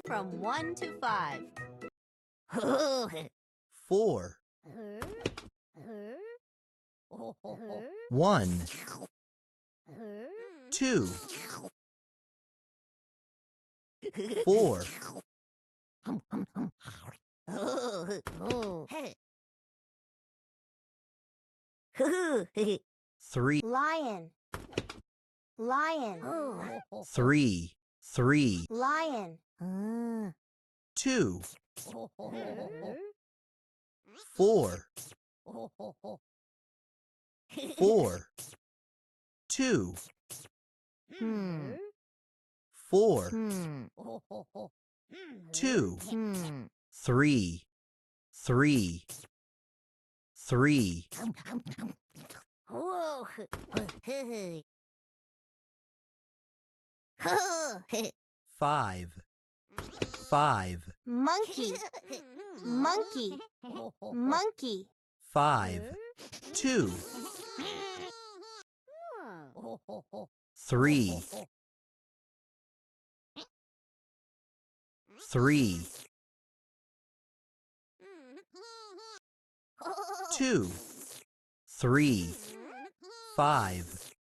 from 1 to 5. 4 1 2 4 3 Lion. Lion. 3 Lion. 2 4 4 2 4 2 3 5 Monkey. Monkey. Monkey. 5 2 3 2 3 5